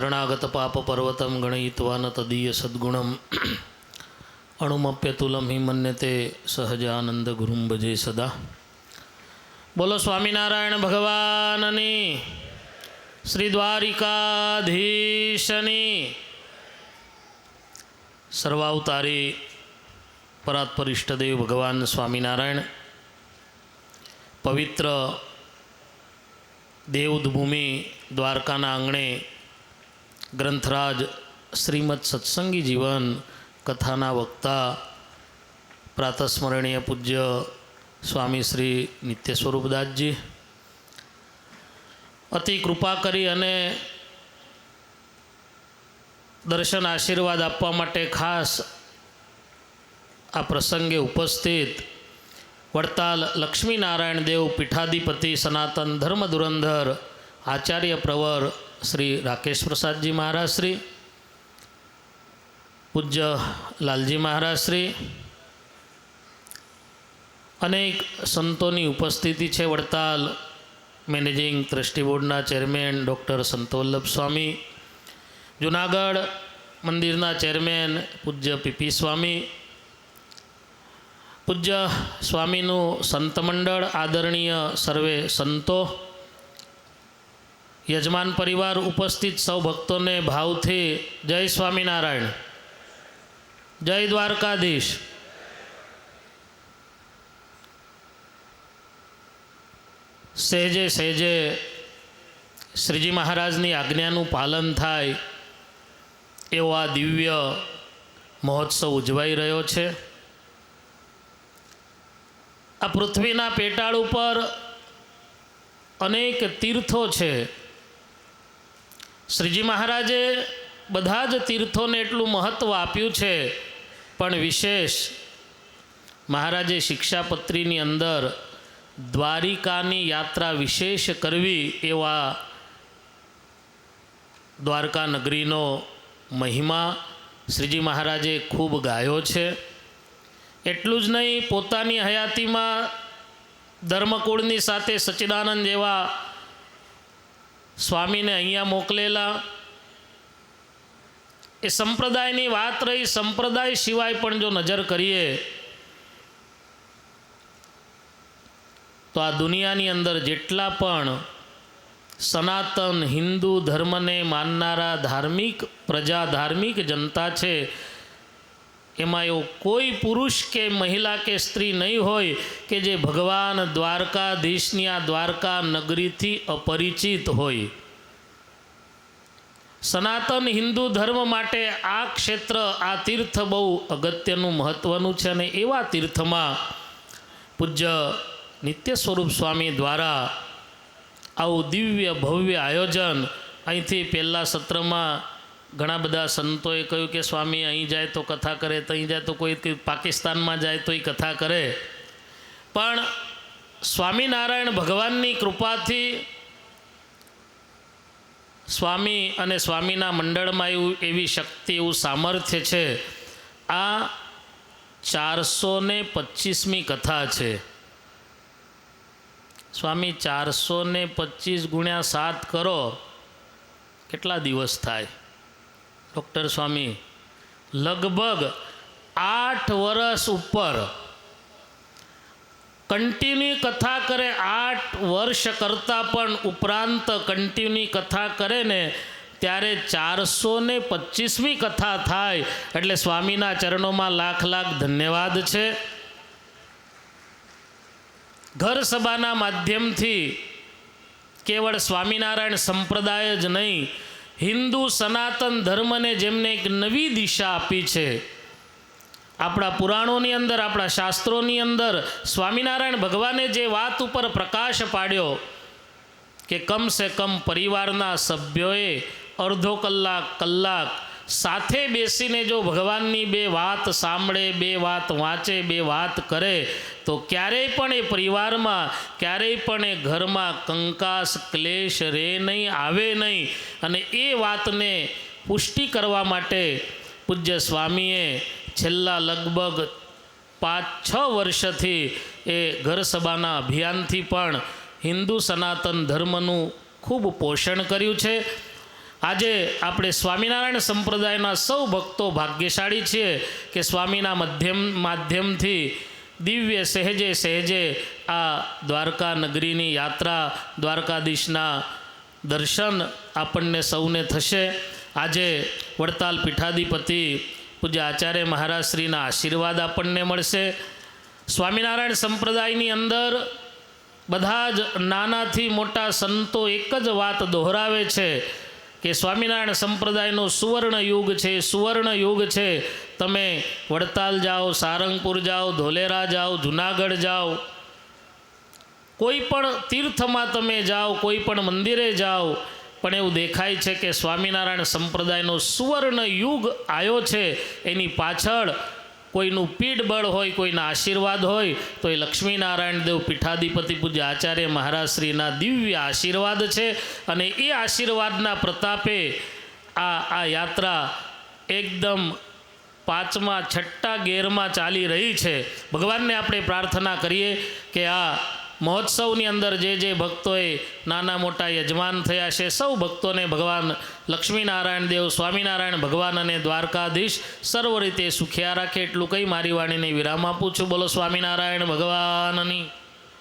शरणागत पाप पर्वतम गणयित्वा न तदीय सद्गुणम अणुमप्यतुलम हि मन्यते सहजानंद गुरुं भजे सदा। बोलो स्वामीनारायण भगवाननी, श्री द्वारिकाधीशनी। सर्वावतारी परात्पर इष्टदेव भगवान स्वामीनारायण पवित्र देवभूमि द्वारकाना आंगणे ग्रंथराज श्रीमद सत्संगी जीवन कथाना वक्ता प्रातस्मरणीय पूज्य स्वामी श्री नित्य स्वरूपदासजी अति कृपा करी अने दर्शन आशीर्वाद आपवा माटे खास आ प्रसंगे उपस्थित वड़ताल लक्ष्मीनारायण देव पीठाधिपति सनातन धर्म धुरंधर आचार्य प्रवर श्री राकेश प्रसाद जी महाराज श्री, पूज्य लालजी महाराज श्री, अनेक संतोनी उपस्थिति है। वड़ताल मैनेजिंग ट्रस्टी बोर्डना चेरमेन डॉक्टर संतवल्लभ स्वामी, जूनागढ़ मंदिरना चेरमेन पूज्य पीपी स्वामी, पूज्य स्वामीनु संत मंडल, आदरणीय सर्वे संतो, यजमान परिवार उपस्थित सौ भक्तों ने भाव थे जय स्वामीनारायण, जय द्वारकाधीश। सहजे सहजे श्रीजी महाराजनी आज्ञानु पालन थाय एवो आ दिव्य महोत्सव उजवाई रह्यो छे। आ पृथ्वीना पेटाळ पर अनेक तीर्थो छे। श्रीजी महाराजे बधा ज तीर्थों ने एटलू महत्व आप्यु छे, पण विशेष महाराजे शिक्षापत्रीनी अंदर द्वारिकानी यात्रा विशेष करवी एवा द्वारका नगरीनो महिमा श्रीजी महाराजे खूब गायो छे। एटलू ज नहीं, पोतानी हयाती में धर्मकूळनी साथे सच्चिदानंद जेवा स्वामी ने अहींया मोकलेला। ए संप्रदायनी वात रही। संप्रदाय सिवाय पण जो नजर करिए तो आ दुनियानी अंदर जेटला पण सनातन हिंदू धर्म ने माननारा धार्मिक प्रजा, धार्मिक जनता छे, एमां एवो कोई पुरुष के महिला के स्त्री नहीं होय के जे भगवान द्वारकाधीशनी आ द्वारका नगरी थी अपरिचित होय। सनातन हिंदू धर्म माटे आ क्षेत्र, आ तीर्थ बहु अगत्यनु महत्वनु छे। अने एवा तीर्थमां पूज्य नित्य स्वरूप स्वामी द्वारा आवुं दिव्य भव्य आयोजन। अहींथी पहला सत्र में घणा बधा संतोए कह्युं के स्वामी अहीं जाए तो कथा करे, तहीं जाए तो कोई पाकिस्तान में जाए तो कथा करे, पण स्वामीनारायण भगवाननी कृपाथी स्वामी अने स्वामीना मंडल में एवी शक्ति, एवं सामर्थ्य छे। आ 425मी कथा छे। स्वामी 425 गुण्या 7 करो, केटला दिवस थाय? डॉक्टर स्वामी लगभग 8 वर्ष ऊपर कंटिन्यू कथा करे। 8 वर्ष करता पण उपरांत कंटिन्यू कथा करे ने त्यारे 425मी कथा थाय एटले स्वामीना चरणों में लाख लाख धन्यवाद छे। घर सभाना माध्यम थी केवल स्वामीनारायण संप्रदाय ज नहीं, हिंदू सनातन धर्म ने जेमने एक नवी दिशा आपी छे। आपड़ा पुराणोनी अंदर, आपड़ा शास्त्रोनी अंदर स्वामीनारायण भगवाने जे वात उपर प्रकाश पाड्यो के कम से कम परिवारना सभ्योए अर्धो कलाक कलाक साथे बेसीने जो भगवाननी बे वात सांभळे, बे वात वाँचे, बे वात करे तो क्यारेय पण ए परिवारमां, क्यारेय पण ए घरमां कंकास क्लेश रे नहीं, आवे नहीं। अने ए वातने पुष्टि करवा माटे पूज्य स्वामीए छेल्ला लगभग 5-6 वर्षथी ए घर सभाना अभियानथी पण हिंदू सनातन धर्मनु खूब पोषण कर्युं छे। આજે આપણે સ્વામિનારાયણ સંપ્રદાયના સૌ ભક્તો ભાગ્યશાળી છીએ કે સ્વામીના માધ્યમથી દિવ્ય સહેજે સહેજે આ દ્વારકા નગરીની યાત્રા, દ્વારકાધીશના દર્શન આપણને સૌને થશે. આજે વડતાલ પીઠાધિપતિ પૂજ્ય આચાર્ય મહારાજશ્રીના આશીર્વાદ આપણને મળશે. સ્વામિનારાયણ સંપ્રદાયની અંદર બધા જ નાનાથી મોટા સંતો એક જ વાત દોહરાવે છે કે સ્વામિનારાયણ સંપ્રદાયનો સુવર્ણ યુગ છે, સુવર્ણ યુગ છે. તમે વડતાલ જાઓ, સારંગપુર જાઓ, ધોલેરા જાઓ, જુનાગઢ જાઓ, કોઈ પણ તીર્થમાં તમે જાઓ, કોઈ પણ મંદિરે જાઓ, પણ એવું દેખાય છે કે સ્વામિનારાયણ સંપ્રદાયનો સુવર્ણ યુગ આવ્યો છે. એની પાછળ કોઈનું પીઠબળ હોય, કોઈના આશીર્વાદ હોય તો એ લક્ષ્મીનારાયણ દેવ પીઠાધિપતિ પૂજ્ય આચાર્ય મહારાજશ્રીના દિવ્ય આશીર્વાદ છે. અને એ આશીર્વાદના પ્રતાપે આ યાત્રા એકદમ 5મા 6ઠ્ઠા ગેરમાં ચાલી રહી છે. ભગવાનને આપણે પ્રાર્થના કરીએ કે આ મહોત્સવની અંદર જે ભક્તોએ નાના મોટા યજમાન થયા છે, સૌ ભક્તોને ભગવાન લક્ષ્મીનારાયણ દેવ, સ્વામિનારાયણ ભગવાન અને દ્વારકાધીશ સર્વ રીતે સુખિયા રાખે. એટલું કંઈ મારી વાણીને વિરામ આપું છું. બોલો સ્વામિનારાયણ ભગવાનની.